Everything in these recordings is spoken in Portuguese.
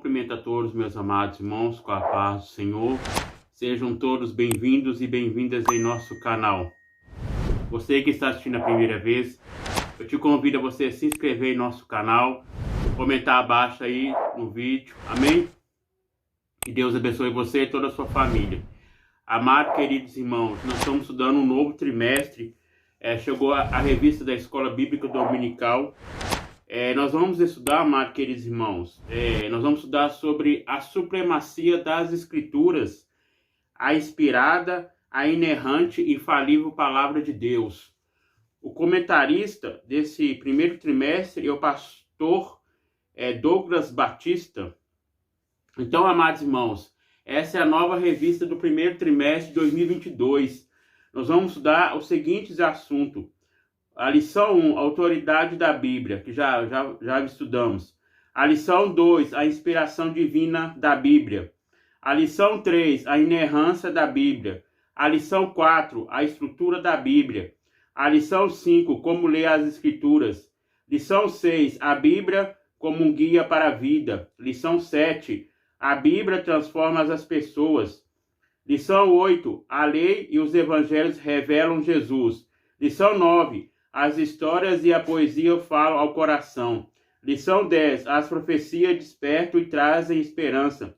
Cumprimento a todos, meus amados irmãos, com a paz do Senhor. Sejam todos bem-vindos e bem-vindas em nosso canal. Você que está assistindo a primeira vez, eu te convido a você se inscrever em nosso canal, comentar abaixo aí no vídeo, amém? Que Deus abençoe você e toda a sua família. Amados, queridos irmãos, nós estamos estudando um novo trimestre. Chegou a revista da Escola Bíblica Dominical. Nós vamos estudar, amados queridos irmãos, nós vamos estudar sobre a supremacia das Escrituras, a inspirada, a inerrante e infalível Palavra de Deus. O comentarista desse primeiro trimestre é o pastor Douglas Batista. Então, amados irmãos, essa é a nova revista do primeiro trimestre de 2022. Nós vamos estudar os seguintes assuntos. A lição 1, autoridade da Bíblia, que já estudamos. A lição 2, a inspiração divina da Bíblia. A lição 3, a inerrância da Bíblia. A lição 4, a estrutura da Bíblia. A lição 5, como ler as Escrituras. Lição 6, a Bíblia como um guia para a vida. Lição 7, a Bíblia transforma as pessoas. Lição 8, a lei e os evangelhos revelam Jesus. Lição 9, as histórias e a poesia falam ao coração. Lição 10. As profecias despertam e trazem esperança.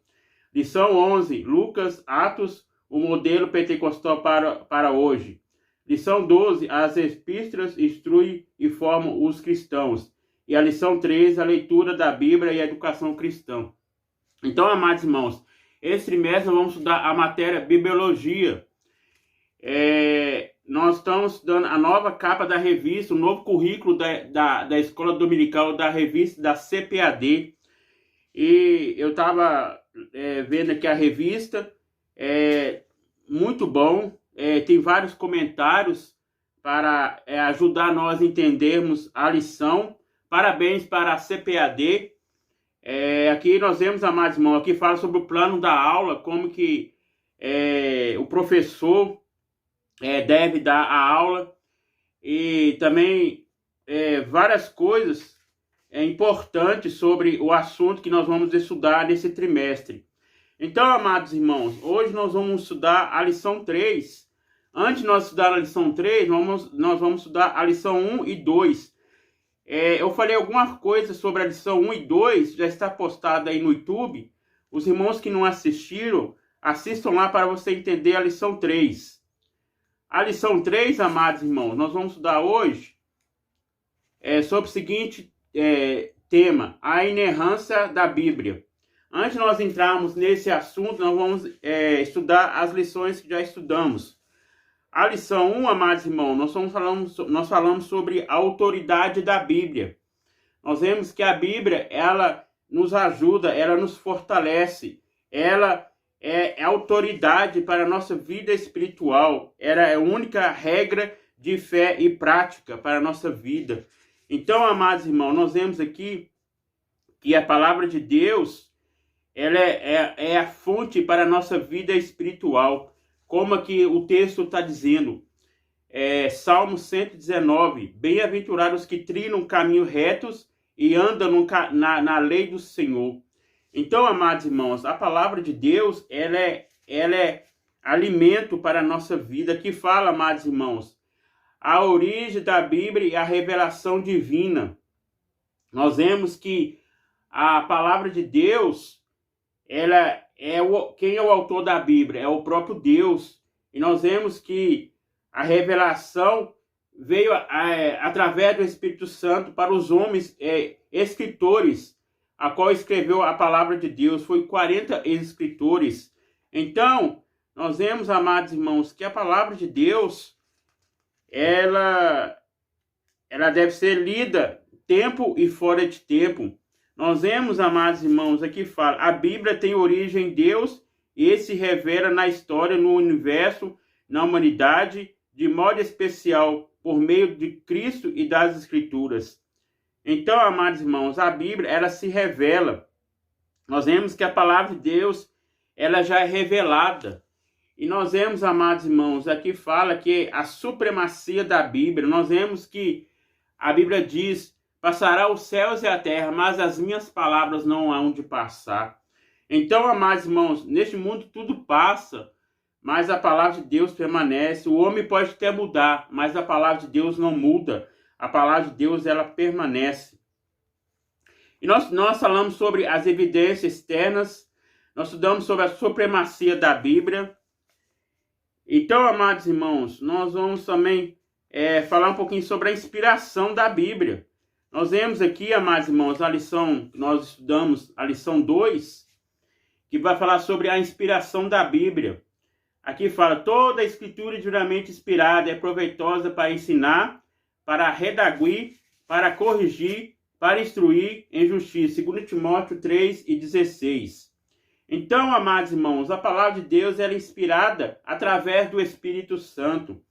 Lição 11. Lucas, Atos, o modelo pentecostal para hoje. Lição 12. As epístolas instruem e formam os cristãos. E a lição 13. A leitura da Bíblia e a educação cristã. Então, amados irmãos, esse trimestre nós vamos estudar a matéria Bibliologia. Nós estamos estudando a nova capa da revista, o novo currículo da Escola Dominical, da revista da CPAD. E eu estava vendo aqui a revista, muito bom, tem vários comentários para ajudar nós a entendermos a lição. Parabéns para a CPAD. Aqui nós vemos, amados irmãos, aqui fala sobre o plano da aula, como que o professor deve dar a aula, e também várias coisas importantes sobre o assunto que nós vamos estudar nesse trimestre. Então, amados irmãos, hoje nós vamos estudar a lição 3. Antes de nós estudar a lição 3, nós vamos estudar a lição 1 e 2. Eu falei alguma coisa sobre a lição 1 e 2, já está postada aí no YouTube. Os irmãos que não assistiram, assistam lá para você entender a lição 3. A lição 3, amados irmãos, nós vamos estudar hoje sobre o seguinte tema, a inerrância da Bíblia. Antes de nós entrarmos nesse assunto, nós vamos estudar as lições que já estudamos. A lição 1, amados irmãos, nós falamos sobre a autoridade da Bíblia. Nós vemos que a Bíblia, ela nos ajuda, ela nos fortalece, ela é autoridade para a nossa vida espiritual. Ela é a única regra de fé e prática para a nossa vida. Então, amados irmãos, nós vemos aqui que a palavra de Deus, ela é a fonte para a nossa vida espiritual. Como aqui o texto está dizendo, Salmo 119, bem-aventurados que trilham caminhos retos e andam na lei do Senhor. Então, amados irmãos, a palavra de Deus, ela é alimento para a nossa vida, que fala, amados irmãos, a origem da Bíblia e a revelação divina. Nós vemos que a palavra de Deus, quem é o autor da Bíblia? É o próprio Deus. E nós vemos que a revelação veio através do Espírito Santo para os homens escritores, a qual escreveu a palavra de Deus. Foi 40 escritores. Então, nós vemos, amados irmãos, que a palavra de Deus, ela deve ser lida tempo e fora de tempo. Nós vemos, amados irmãos, aqui fala, a Bíblia tem origem em Deus e se revela na história, no universo, na humanidade, de modo especial, por meio de Cristo e das Escrituras. Então, amados irmãos, a Bíblia, ela se revela. Nós vemos que a palavra de Deus, ela já é revelada. E nós vemos, amados irmãos, aqui fala que a supremacia da Bíblia. Nós vemos que a Bíblia diz, passará os céus e a terra, mas as minhas palavras não hão de passar. Então, amados irmãos, neste mundo tudo passa, mas a palavra de Deus permanece. O homem pode até mudar, mas a palavra de Deus não muda. A palavra de Deus, ela permanece. E nós falamos sobre as evidências externas, nós estudamos sobre a supremacia da Bíblia. Então, amados irmãos, nós vamos também falar um pouquinho sobre a inspiração da Bíblia. Nós vemos aqui, amados irmãos, a lição que nós estudamos, a lição 2, que vai falar sobre a inspiração da Bíblia. Aqui fala, toda a escritura duramente inspirada é proveitosa para ensinar, para redaguir, para corrigir, para instruir em justiça. 2 Timóteo 3:16. Então, amados irmãos, a palavra de Deus é inspirada através do Espírito Santo.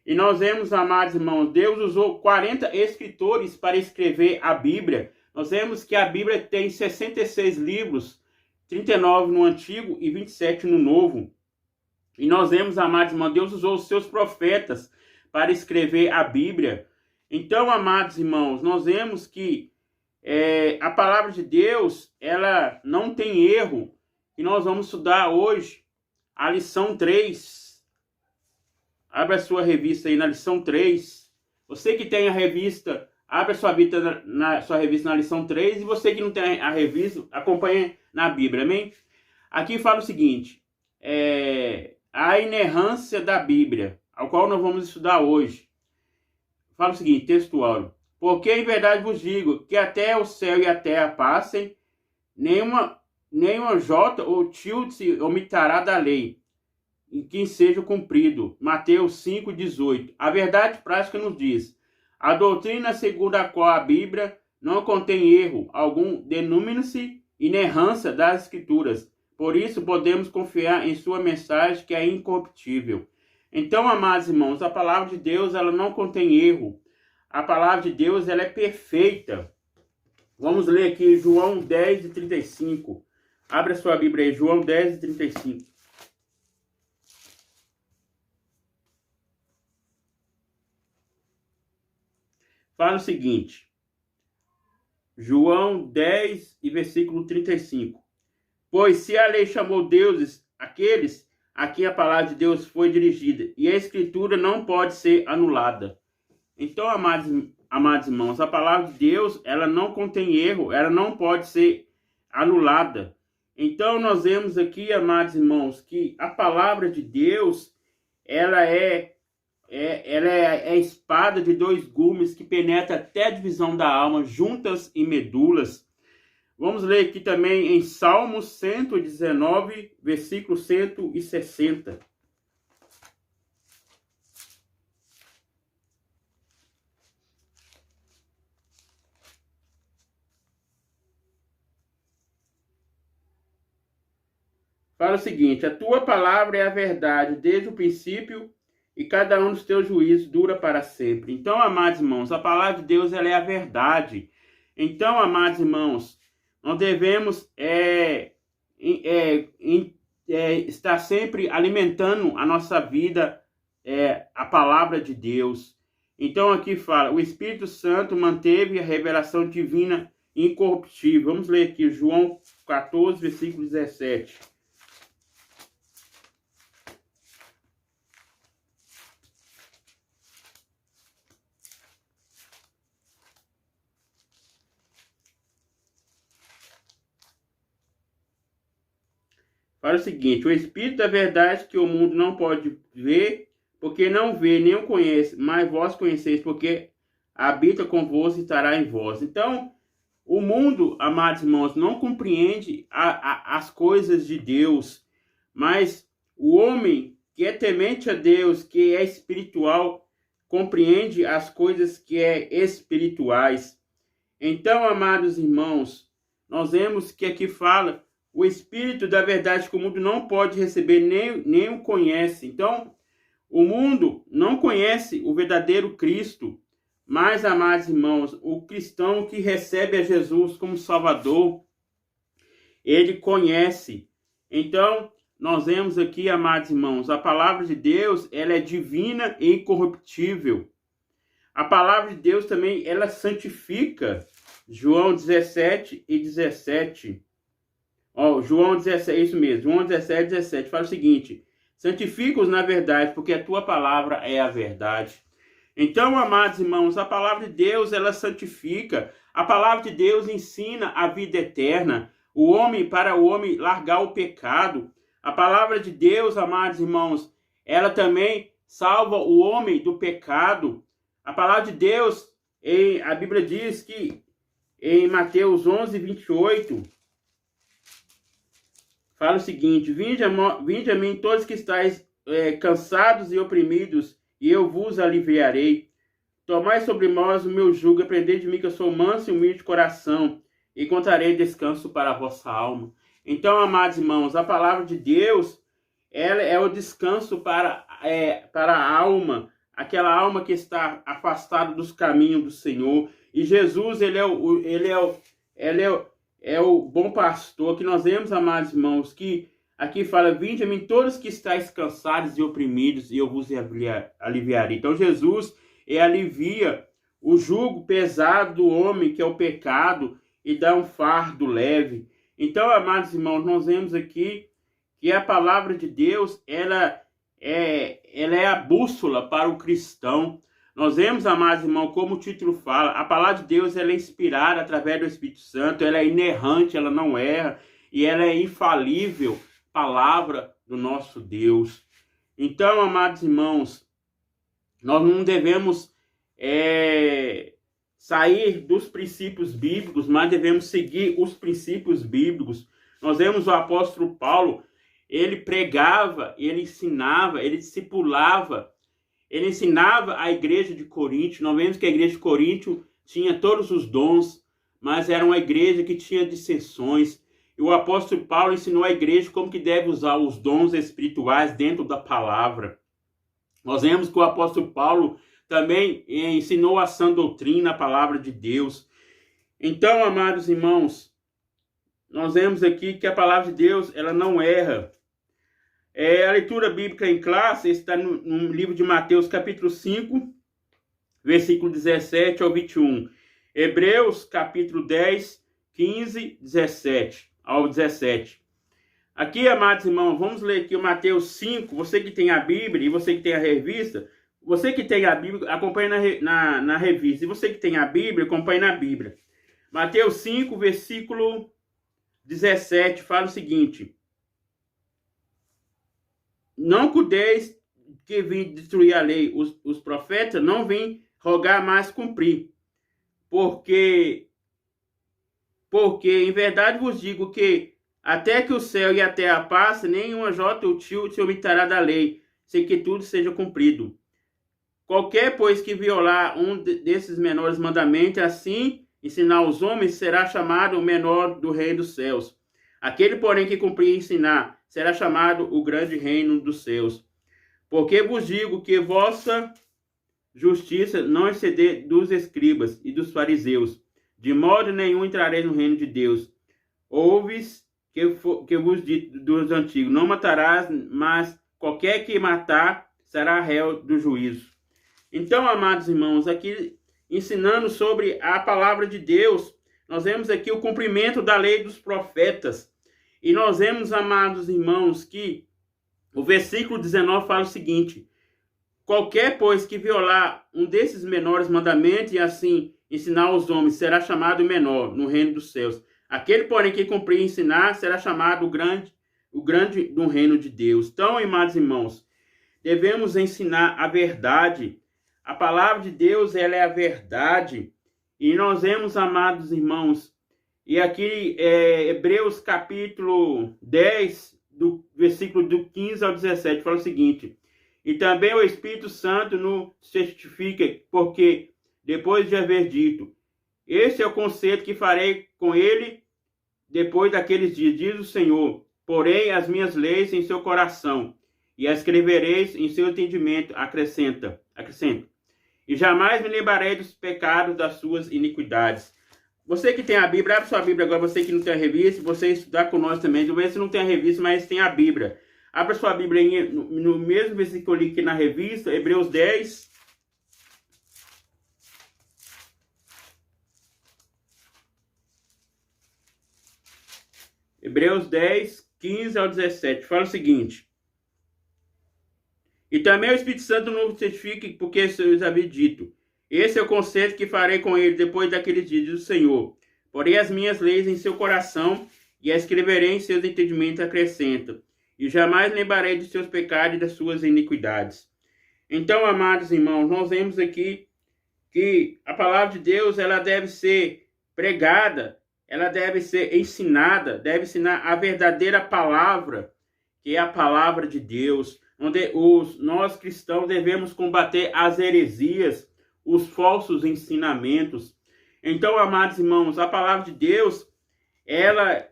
E nós vemos, amados irmãos, Deus usou 40 escritores para escrever a Bíblia. Nós vemos que a Bíblia tem 66 livros, 39 no Antigo e 27 no Novo. E nós vemos, amados irmãos, Deus usou os seus profetas para escrever a Bíblia. Então, amados irmãos, nós vemos que a palavra de Deus, ela não tem erro. E nós vamos estudar hoje a lição 3. Abra a sua revista aí na lição 3. Você que tem a revista, abra a sua revista na lição 3. E você que não tem a revista, acompanhe na Bíblia, amém? Aqui fala o seguinte, a inerrância da Bíblia, ao qual nós vamos estudar hoje. Fala o seguinte, textual. Porque em verdade vos digo que até o céu e a terra passem, nenhuma jota ou tilde se omitirá da lei, em que seja cumprido. Mateus 5:18. A verdade prática nos diz, a doutrina segundo a qual a Bíblia não contém erro algum, denomina-se inerrância das Escrituras. Por isso podemos confiar em sua mensagem que é incorruptível. Então, amados irmãos, a palavra de Deus, ela não contém erro. A palavra de Deus, ela é perfeita. Vamos ler aqui João 10:35. Abra sua Bíblia aí, João 10:35. Fala o seguinte, João 10 e versículo 35. Pois se a lei chamou deuses aqueles a quem a palavra de Deus foi dirigida, e a escritura não pode ser anulada. Então, amados irmãos, a palavra de Deus, ela não contém erro, ela não pode ser anulada. Então, nós vemos aqui, amados irmãos, que a palavra de Deus, ela é a espada de dois gumes que penetra até a divisão da alma, juntas e medulas. Vamos ler aqui também em Salmos 119, versículo 160. Fala o seguinte, a tua palavra é a verdade desde o princípio, e cada um dos teus juízos dura para sempre. Então, amados irmãos, a palavra de Deus, ela é a verdade. Então, amados irmãos, nós devemos estar sempre alimentando a nossa vida, a palavra de Deus. Então, aqui fala, o Espírito Santo manteve a revelação divina incorruptível. Vamos ler aqui, João 14, versículo 17. Fala o seguinte, o Espírito da verdade que o mundo não pode ver, porque não vê, nem o conhece, mas vós conheceis, porque habita convosco e estará em vós. Então, o mundo, amados irmãos, não compreende as coisas de Deus, mas o homem que é temente a Deus, que é espiritual, compreende as coisas que é espirituais. Então, amados irmãos, nós vemos que aqui fala o Espírito da verdade que o mundo não pode receber, nem o conhece. Então, o mundo não conhece o verdadeiro Cristo, mas, amados irmãos, o cristão que recebe a Jesus como Salvador, ele conhece. Então, nós vemos aqui, amados irmãos, a palavra de Deus, ela é divina e incorruptível. A palavra de Deus também, ela santifica. João 17 e 17. Ó, João 17, isso mesmo. João 17, 17. Fala o seguinte: santifica-os na verdade, porque a tua palavra é a verdade. Então, amados irmãos, a palavra de Deus, ela santifica. A palavra de Deus ensina a vida eterna. Para o homem largar o pecado. A palavra de Deus, amados irmãos, ela também salva o homem do pecado. A palavra de Deus, a Bíblia diz que em Mateus 11, 28, fala o seguinte: vinde a mim todos que estáis cansados e oprimidos, e eu vos aliviarei. Tomai sobre nós o meu jugo, aprendei de mim que eu sou manso e humilde de coração, e encontrarei descanso para a vossa alma. Então, amados irmãos, a palavra de Deus, ela é o descanso para a alma, aquela alma que está afastada dos caminhos do Senhor. E Jesus, ele é o bom pastor, que nós vemos, amados irmãos, que aqui fala: vinde a mim todos que estáis cansados e oprimidos, e eu vos aliviarei. Então, Jesus alivia o jugo pesado do homem, que é o pecado, e dá um fardo leve. Então, amados irmãos, nós vemos aqui que a palavra de Deus, ela é a bússola para o cristão. Nós vemos, amados irmãos, como o título fala, a palavra de Deus, ela é inspirada através do Espírito Santo, ela é inerrante, ela não erra, e ela é infalível, palavra do nosso Deus. Então, amados irmãos, nós não devemos sair dos princípios bíblicos, mas devemos seguir os princípios bíblicos. Nós vemos o apóstolo Paulo, ele pregava, ele ensinava, ele discipulava, ele ensinava a igreja de Corinto. Nós vemos que a igreja de Corinto tinha todos os dons, mas era uma igreja que tinha dissensões. E o apóstolo Paulo ensinou a igreja como que deve usar os dons espirituais dentro da palavra. Nós vemos que o apóstolo Paulo também ensinou a sã doutrina, a palavra de Deus. Então, amados irmãos, nós vemos aqui que a palavra de Deus, ela não erra. A leitura bíblica em classe está no livro de Mateus, capítulo 5, versículo 17 ao 21. Hebreus, capítulo 10, 15, 17 ao 17. Aqui, amados irmãos, vamos ler aqui o Mateus 5. Você que tem a Bíblia e você que tem a revista, você que tem a Bíblia, acompanhe na revista. E você que tem a Bíblia, acompanhe na Bíblia. Mateus 5, versículo 17, fala o seguinte: não cuideis que vim destruir a lei, os profetas não vêm rogar, mais cumprir. Porque em verdade vos digo que até que o céu e a terra passem, nenhuma jota ou tio se omitirá da lei, sem que tudo seja cumprido. Qualquer, pois, que violar um desses menores mandamentos, assim ensinar os homens, será chamado o menor do reino dos céus. Aquele, porém, que cumprir e ensinar, será chamado o grande reino dos céus. Porque vos digo que vossa justiça não exceder dos escribas e dos fariseus, de modo nenhum entrareis no reino de Deus. Ouves que vos dito dos antigos: não matarás, mas qualquer que matar será réu do juízo. Então, amados irmãos, aqui ensinando sobre a palavra de Deus, nós vemos aqui o cumprimento da lei dos profetas. E nós vemos, amados irmãos, que o versículo 19 fala o seguinte: qualquer, pois, que violar um desses menores mandamentos e assim ensinar aos homens, será chamado menor no reino dos céus. Aquele, porém, que cumprir e ensinar, será chamado o grande do reino de Deus. Então, amados irmãos, devemos ensinar a verdade. A palavra de Deus, ela é a verdade. E nós vemos, amados irmãos, e aqui Hebreus capítulo 10, do versículo do 15 ao 17, fala o seguinte: e também o Espírito Santo nos certifica, porque depois de haver dito: este é o concerto que farei com ele depois daqueles dias, diz o Senhor, porém as minhas leis em seu coração, e as escrevereis em seu entendimento, acrescenta, e jamais me lembrarei dos pecados das suas iniquidades. Você que tem a Bíblia, abre sua Bíblia agora, você que não tem a revista, você estudar com nós também, talvez você não tem a revista, mas tem a Bíblia. Abra sua Bíblia no mesmo versículo que eu li aqui na revista, Hebreus 10, Hebreus 10, 15 ao 17. Fala o seguinte: e também o Espírito Santo não certifique, porque eu já havia dito. Esse é o concerto que farei com ele depois daqueles dias do Senhor. Porém as minhas leis em seu coração e as escreverei em seus entendimentos, acrescenta. E jamais lembrarei dos seus pecados e das suas iniquidades. Então, amados irmãos, nós vemos aqui que a palavra de Deus, ela deve ser pregada, ela deve ser ensinada, deve ensinar a verdadeira palavra, que é a palavra de Deus, onde nós cristãos devemos combater as heresias, os falsos ensinamentos. Então, amados irmãos, a palavra de Deus, ela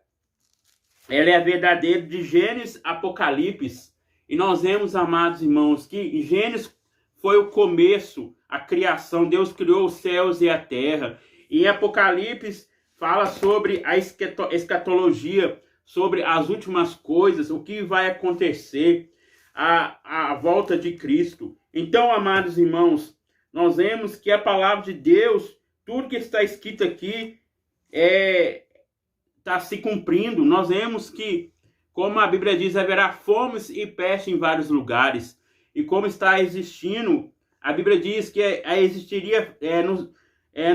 é verdadeira de Gênesis a Apocalipse. E nós vemos, amados irmãos, que em Gênesis foi o começo, a criação. Deus criou os céus e a terra. E em Apocalipse fala sobre a escatologia, sobre as últimas coisas, o que vai acontecer, a volta de Cristo. Então, amados irmãos, nós vemos que a palavra de Deus, tudo que está escrito aqui, está se cumprindo. Nós vemos que, como a Bíblia diz, haverá fomes e peste em vários lugares. E como está existindo, a Bíblia diz que existiria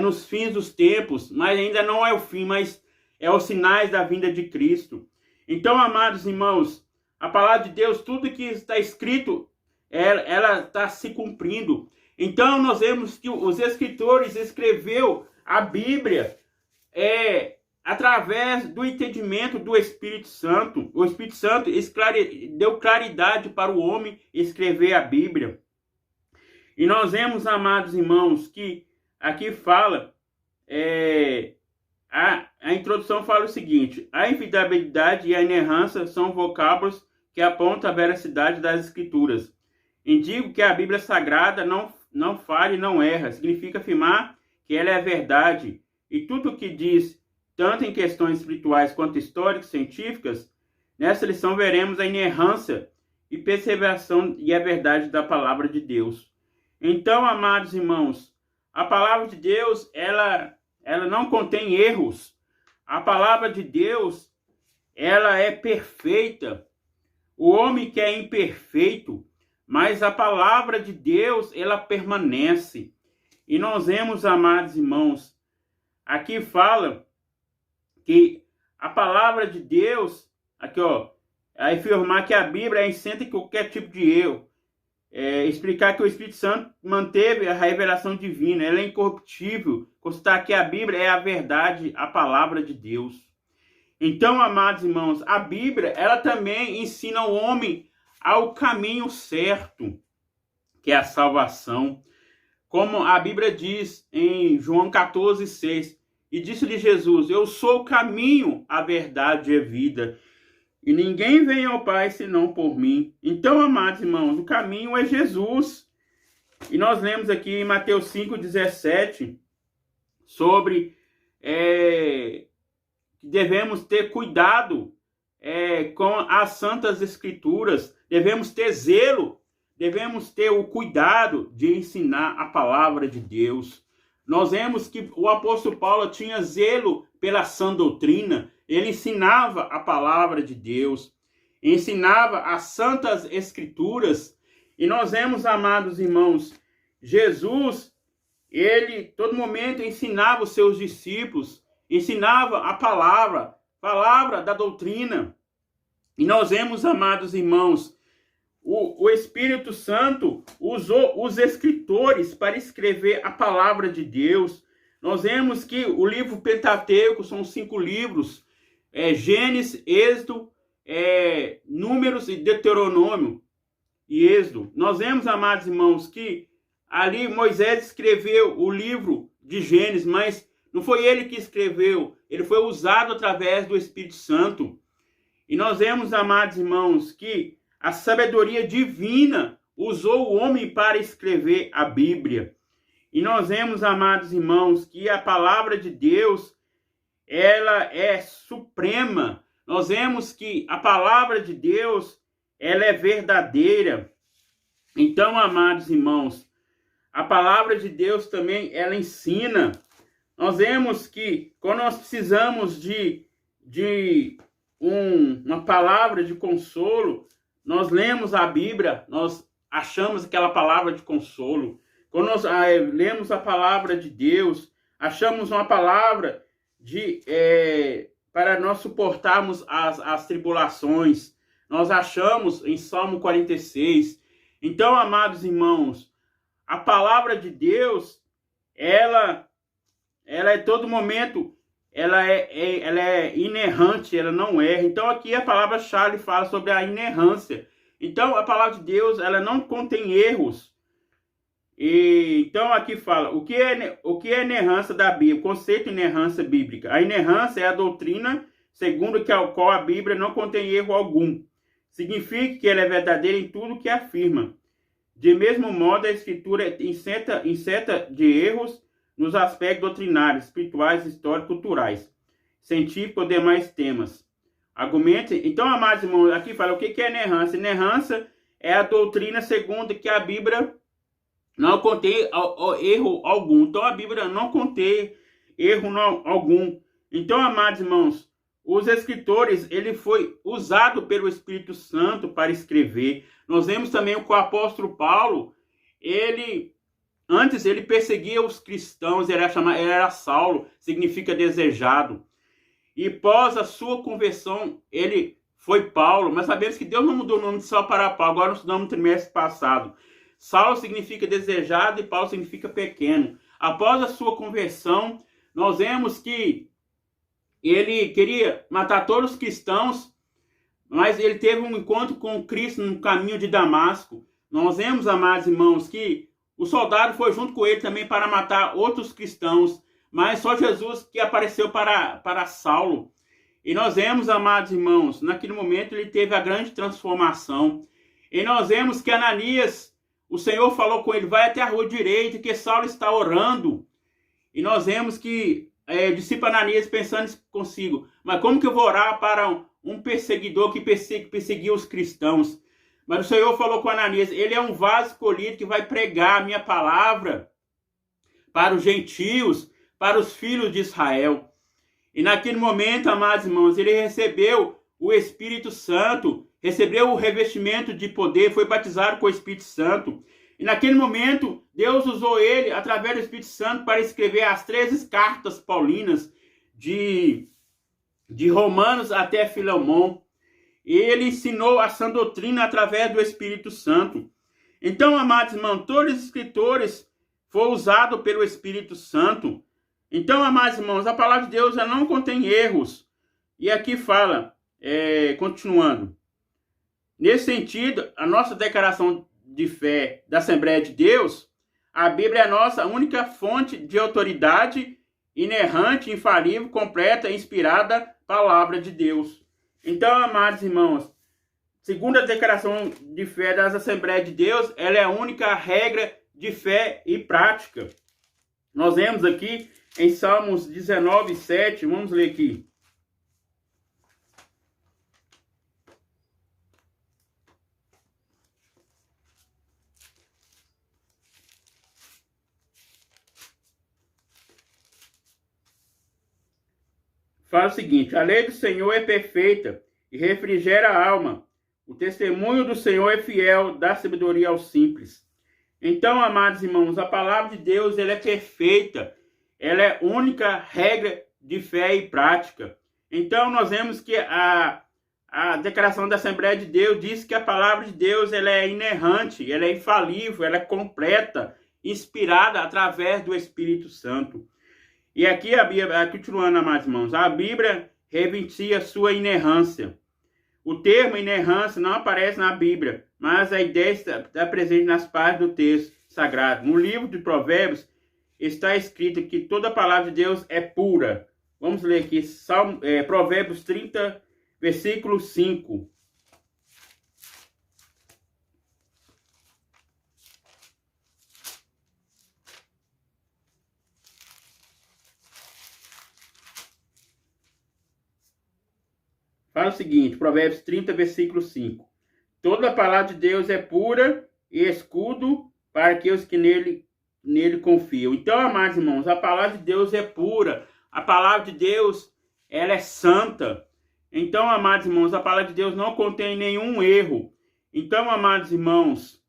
nos fins dos tempos, mas ainda não é o fim, mas é os sinais da vinda de Cristo. Então, amados irmãos, a palavra de Deus, tudo que está escrito, ela está se cumprindo. Então, nós vemos que os escritores escreveu a Bíblia através do entendimento do Espírito Santo. O Espírito Santo deu claridade para o homem escrever a Bíblia. E nós vemos, amados irmãos, que aqui fala, a introdução fala o seguinte: a infidelidade e a inerrância são vocábulos que apontam a veracidade das Escrituras. Indico que a Bíblia Sagrada não falha e não erra. Significa afirmar que ela é a verdade. E tudo o que diz, tanto em questões espirituais quanto históricas, científicas, nessa lição veremos a inerrância e perseveração e a verdade da palavra de Deus. Então, amados irmãos, a palavra de Deus, ela não contém erros. A palavra de Deus, ela é perfeita. O homem que é imperfeito, mas a palavra de Deus, ela permanece. E nós vemos, amados irmãos, aqui fala que a palavra de Deus, aqui ó, afirmar que a Bíblia é isenta de qualquer tipo de erro. Explicar que o Espírito Santo manteve a revelação divina, ela é incorruptível. Constar que a Bíblia é a verdade, a palavra de Deus. Então, amados irmãos, a Bíblia, ela também ensina o homem ao caminho certo, que é a salvação. Como a Bíblia diz em João 14, 6, e disse-lhe Jesus: eu sou o caminho, a verdade e a vida, e ninguém vem ao Pai senão por mim. Então, amados irmãos, o caminho é Jesus. E nós lemos aqui em Mateus 5, 17, sobre que devemos ter cuidado com as Santas Escrituras, devemos ter zelo, devemos ter o cuidado de ensinar a palavra de Deus. Nós vemos que o apóstolo Paulo tinha zelo pela sã doutrina, ele ensinava a palavra de Deus, ensinava as Santas Escrituras. E nós vemos, amados irmãos, Jesus, ele todo momento ensinava os seus discípulos, ensinava a palavra da doutrina. E nós vemos, amados irmãos, o Espírito Santo usou os escritores para escrever a palavra de Deus. Nós vemos que o livro Pentateuco são 5 livros, Gênesis, Êxodo, Números e Deuteronômio e Êxodo. Nós vemos, amados irmãos, que ali Moisés escreveu o livro de Gênesis, mas não foi ele que escreveu, ele foi usado através do Espírito Santo. E nós vemos, amados irmãos, que a sabedoria divina usou o homem para escrever a Bíblia. E nós vemos, amados irmãos, que a palavra de Deus, ela é suprema. Nós vemos que a palavra de Deus, ela é verdadeira. Então, amados irmãos, a palavra de Deus também, ela ensina. Nós vemos que quando nós precisamos de uma palavra de consolo, nós lemos a Bíblia, nós achamos aquela palavra de consolo. Quando nós lemos a palavra de Deus, achamos uma palavra para nós suportarmos as tribulações. Nós achamos em Salmo 46. Então, amados irmãos, a palavra de Deus, ela é todo momento, ela é inerrante, ela não erra. Então, aqui a palavra-chave fala sobre a inerrância. Então, a palavra de Deus, ela não contém erros. Então, aqui fala, o que é inerrância da Bíblia? O conceito de inerrância bíblica. A inerrância é a doutrina segundo a qual a Bíblia não contém erro algum. Significa que ela é verdadeira em tudo que afirma. De mesmo modo, a Escritura isenta de erros nos aspectos doutrinários, espirituais, históricos, culturais, científicos ou demais temas. Argumento. Então, amados irmãos, aqui fala o que é inerrância. Inerrância é a doutrina segundo que a Bíblia não contém erro algum. Então, a Bíblia não contém erro algum. Então, amados irmãos, os escritores, ele foi usado pelo Espírito Santo para escrever. Nós vemos também que o apóstolo Paulo, antes ele perseguia os cristãos, ele era Saulo, significa desejado. E após a sua conversão, ele foi Paulo, mas sabemos que Deus não mudou o nome de Saulo para Paulo, agora nós estudamos no trimestre passado. Saulo significa desejado e Paulo significa pequeno. Após a sua conversão, nós vemos que ele queria matar todos os cristãos, mas ele teve um encontro com Cristo no caminho de Damasco. Nós vemos, amados irmãos, que o soldado foi junto com ele também para matar outros cristãos, mas só Jesus que apareceu para Saulo. E nós vemos, amados irmãos, naquele momento ele teve a grande transformação. E nós vemos que Ananias, o Senhor falou com ele, vai até a rua direita, que Saulo está orando. E nós vemos que o discípulo Ananias pensando consigo, mas como que eu vou orar para um perseguidor que perseguia os cristãos? Mas o Senhor falou com Ananias, ele é um vaso escolhido que vai pregar a minha palavra para os gentios, para os filhos de Israel. E naquele momento, amados irmãos, ele recebeu o Espírito Santo, recebeu o revestimento de poder, foi batizado com o Espírito Santo. E naquele momento, Deus usou ele, através do Espírito Santo, para escrever as 13 cartas paulinas, de Romanos até Filemão. E ele ensinou a sã doutrina através do Espírito Santo. Então, amados irmãos, todos os escritores foram usados pelo Espírito Santo. Então, amados irmãos, a palavra de Deus ela não contém erros. E aqui fala, continuando. Nesse sentido, a nossa declaração de fé da Assembleia de Deus, a Bíblia é a nossa única fonte de autoridade inerrante, infalível, completa, inspirada palavra de Deus. Então, amados irmãos, segundo a declaração de fé das Assembleias de Deus, ela é a única regra de fé e prática. Nós vemos aqui em Salmos 19, 7, vamos ler aqui. Fala o seguinte, a lei do Senhor é perfeita e refrigera a alma. O testemunho do Senhor é fiel, dá sabedoria aos simples. Então, amados irmãos, a palavra de Deus ela é perfeita. Ela é a única regra de fé e prática. Então, nós vemos que a declaração da Assembleia de Deus diz que a palavra de Deus ela é inerrante, ela é infalível, ela é completa, inspirada através do Espírito Santo. E aqui a Bíblia, continuando, amados irmãos, a Bíblia reverencia sua inerrância. O termo inerrância não aparece na Bíblia, mas a ideia está presente nas páginas do texto sagrado. No livro de Provérbios está escrito que toda a palavra de Deus é pura. Vamos ler aqui, Provérbios 30, versículo 5. Fala o seguinte, Provérbios 30, versículo 5. Toda a palavra de Deus é pura e escudo para aqueles que nele confiam. Então, amados irmãos, a palavra de Deus é pura. A palavra de Deus, ela é santa. Então, amados irmãos, a palavra de Deus não contém nenhum erro. Então, amados irmãos,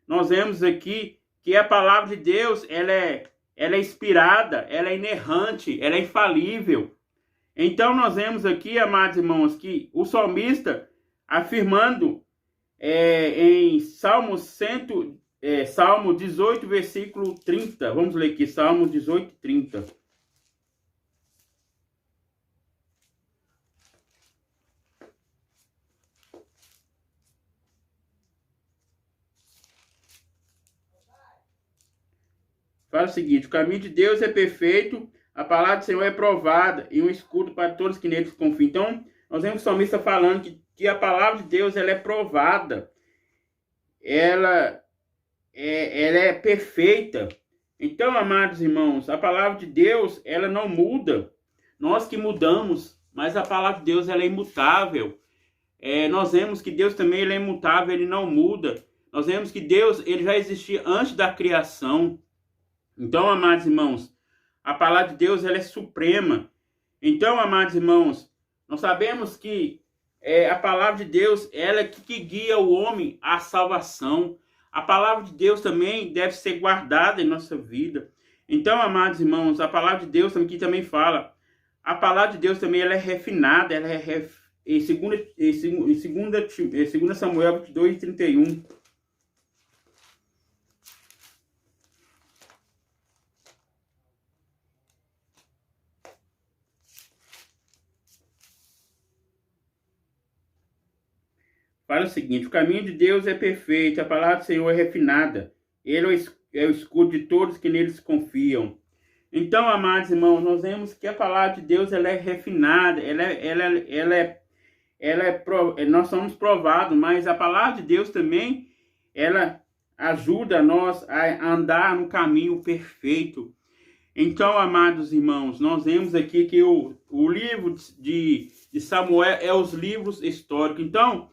nós vemos aqui que a palavra de Deus, ela é inspirada, ela é inerrante, ela é infalível. Então, nós vemos aqui, amados irmãos, que o salmista afirmando em Salmo 18, versículo 30. Vamos ler aqui, Salmo 18, 30. Fala o seguinte: o caminho de Deus é perfeito, a palavra do Senhor é provada e um escudo para todos que neles confiam. Então, nós vemos o salmista falando que a palavra de Deus ela é provada, ela é perfeita. Então, amados irmãos, a palavra de Deus ela não muda. Nós que mudamos, mas a palavra de Deus ela é imutável. Nós vemos que Deus também ele é imutável, ele não muda. Nós vemos que Deus ele já existia antes da criação. Então, amados irmãos, a palavra de Deus ela é suprema. Então, amados irmãos, nós sabemos que a palavra de Deus ela é que guia o homem à salvação. A palavra de Deus também deve ser guardada em nossa vida. Então, amados irmãos, a palavra de Deus aqui também fala. A palavra de Deus também ela é refinada, ela é em 2 Samuel 22, 31. Fala o seguinte: o caminho de Deus é perfeito, a palavra do Senhor é refinada. Ele é o escudo de todos que neles confiam. Então, amados irmãos, nós vemos que a palavra de Deus ela é refinada, nós somos provados, mas a palavra de Deus também, ela ajuda nós a andar no caminho perfeito. Então, amados irmãos, nós vemos aqui que o livro de Samuel é os livros históricos. Então,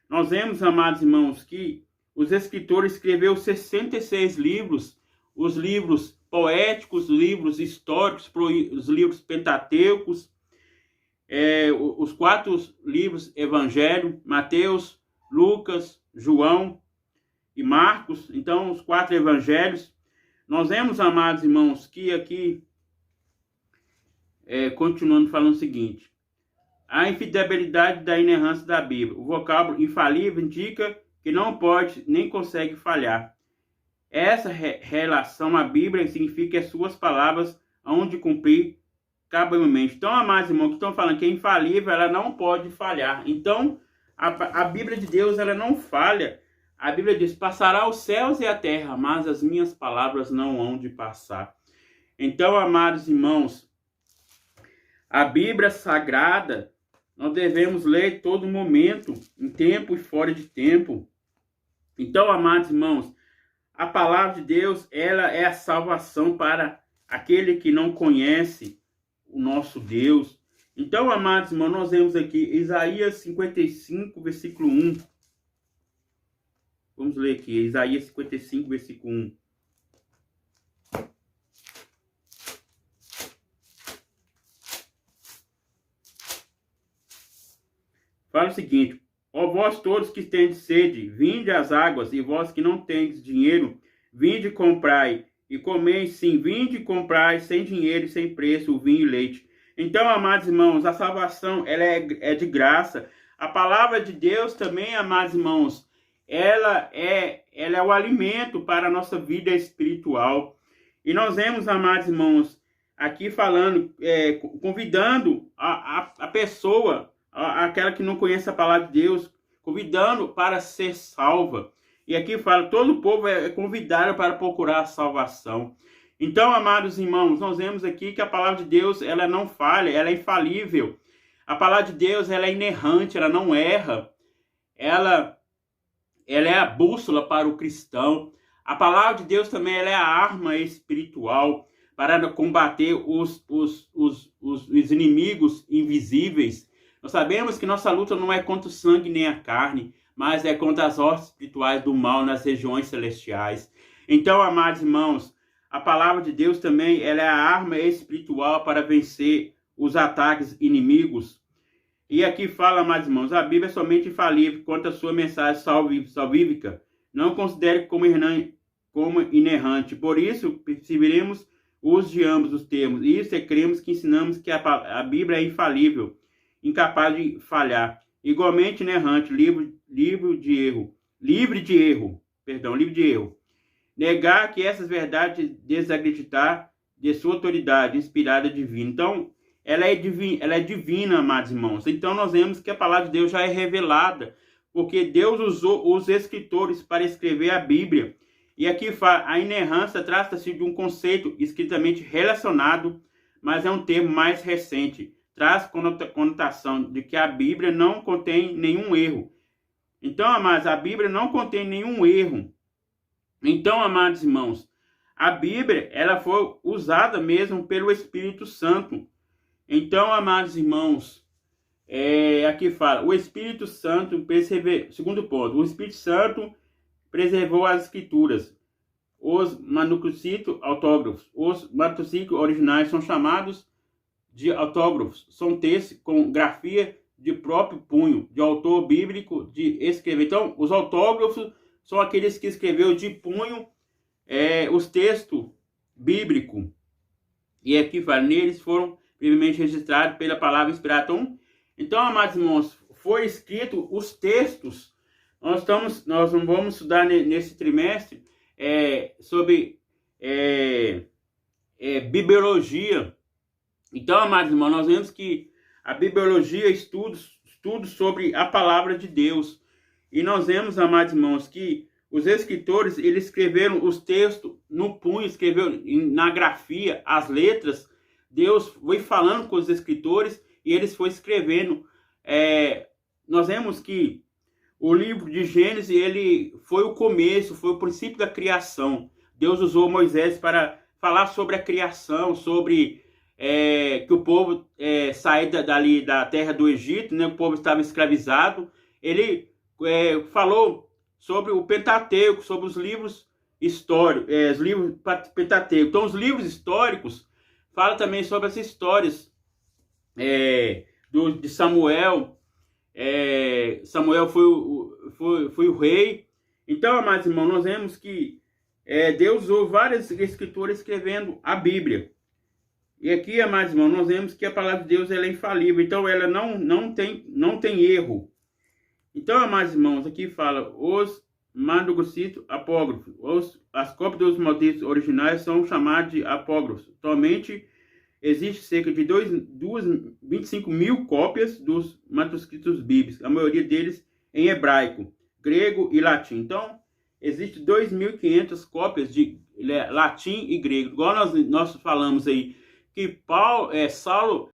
nós vemos, amados irmãos, que os escritores escreveram 66 livros, os livros poéticos, os livros históricos, os livros pentateucos, os 4 livros evangelho, Mateus, Lucas, João e Marcos. Então, os 4 evangelhos. Nós vemos, amados irmãos, que aqui, continuando falando o seguinte: a infidelidade da inerrância da Bíblia. O vocábulo infalível indica que não pode nem consegue falhar. Essa relação à Bíblia significa que as suas palavras hão de cumprir cabalmente. Então, amados irmãos, que estão falando que é infalível, ela não pode falhar. Então, a Bíblia de Deus, ela não falha. A Bíblia diz: passará os céus e a terra, mas as minhas palavras não hão de passar. Então, amados irmãos, a Bíblia Sagrada, nós devemos ler todo momento, em tempo e fora de tempo. Então, amados irmãos, a palavra de Deus, ela é a salvação para aquele que não conhece o nosso Deus. Então, amados irmãos, nós vemos aqui Isaías 55, versículo 1. Vamos ler aqui, Isaías 55, versículo 1. Fala o seguinte: ó vós todos que tendes sede, vinde às águas, e vós que não tendes dinheiro, vinde comprai, e comei sim, vinde comprai, sem dinheiro e sem preço, o vinho e leite. Então, amados irmãos, a salvação ela é de graça. A palavra de Deus também, amados irmãos, ela é o alimento para a nossa vida espiritual. E nós vemos, amados irmãos, aqui falando, convidando a pessoa, aquela que não conhece a palavra de Deus, convidando para ser salva. E aqui fala: todo o povo é convidado para procurar a salvação. Então, amados irmãos, nós vemos aqui que a palavra de Deus, ela não falha, ela é infalível. A palavra de Deus, ela é inerrante, ela não erra. Ela é a bússola para o cristão. A palavra de Deus também ela é a arma espiritual para combater os inimigos invisíveis. Nós sabemos que nossa luta não é contra o sangue nem a carne, mas é contra as hostes espirituais do mal nas regiões celestiais. Então, amados irmãos, a palavra de Deus também ela é a arma espiritual para vencer os ataques inimigos. E aqui fala, amados irmãos, a Bíblia é somente infalível quanto à sua mensagem salvífica. Não considere como inerrante. Por isso, perseveremos o uso de ambos os termos. E isso é cremos que ensinamos que a Bíblia é infalível, incapaz de falhar. Igualmente inerrante, livre de erro. Negar que essas verdades desacreditar de sua autoridade inspirada divina. Então, ela é divina, amados irmãos. Então, nós vemos que a palavra de Deus já é revelada, porque Deus usou os escritores para escrever a Bíblia. E aqui fala, a inerrância trata-se de um conceito estritamente relacionado, mas é um termo mais recente. Traz conotação de que a Bíblia não contém nenhum erro. Então, amados, a Bíblia não contém nenhum erro. Então, amados irmãos, a Bíblia, ela foi usada mesmo pelo Espírito Santo. Então, amados irmãos, aqui fala, o Espírito Santo segundo ponto, o Espírito Santo preservou as Escrituras. Os manuscritos autógrafos, os manuscritos originais são chamados de autógrafos. São textos com grafia de próprio punho, de autor bíblico de escrever. Então, os autógrafos são aqueles que escreveu de punho os textos bíblicos. E aqui fala, neles foram previamente registrados pela palavra inspirada. Então, amados irmãos, foi escrito os textos. Nós vamos estudar nesse trimestre sobre bibliologia. Então, amados irmãos, nós vemos que a bibliologia é estudos sobre a palavra de Deus. E nós vemos, amados irmãos, que os escritores, eles escreveram os textos no punho, escreveram na grafia, as letras. Deus foi falando com os escritores e eles foram escrevendo. Nós vemos que o livro de Gênesis, ele foi o começo, foi o princípio da criação. Deus usou Moisés para falar sobre a criação, sobre que o povo saía dali da terra do Egito, né? O povo estava escravizado. Ele falou sobre o Pentateuco, sobre os livros históricos, os livros Pentateuco. Então, os livros históricos falam também sobre as histórias de Samuel. Samuel foi o rei. Então, amados irmãos, nós vemos que Deus usou várias escrituras escrevendo a Bíblia. E aqui, amados irmãos, nós vemos que a palavra de Deus ela é infalível. Então, ela não tem erro. Então, amados irmãos, aqui fala, os manuscritos apócrifos, as cópias dos manuscritos originais são chamadas de apócrifos. Atualmente, existe cerca de 25 mil cópias dos manuscritos bíblicos, a maioria deles em hebraico, grego e latim. Então, existe 2.500 cópias de latim e grego. Igual nós falamos aí, que Saulo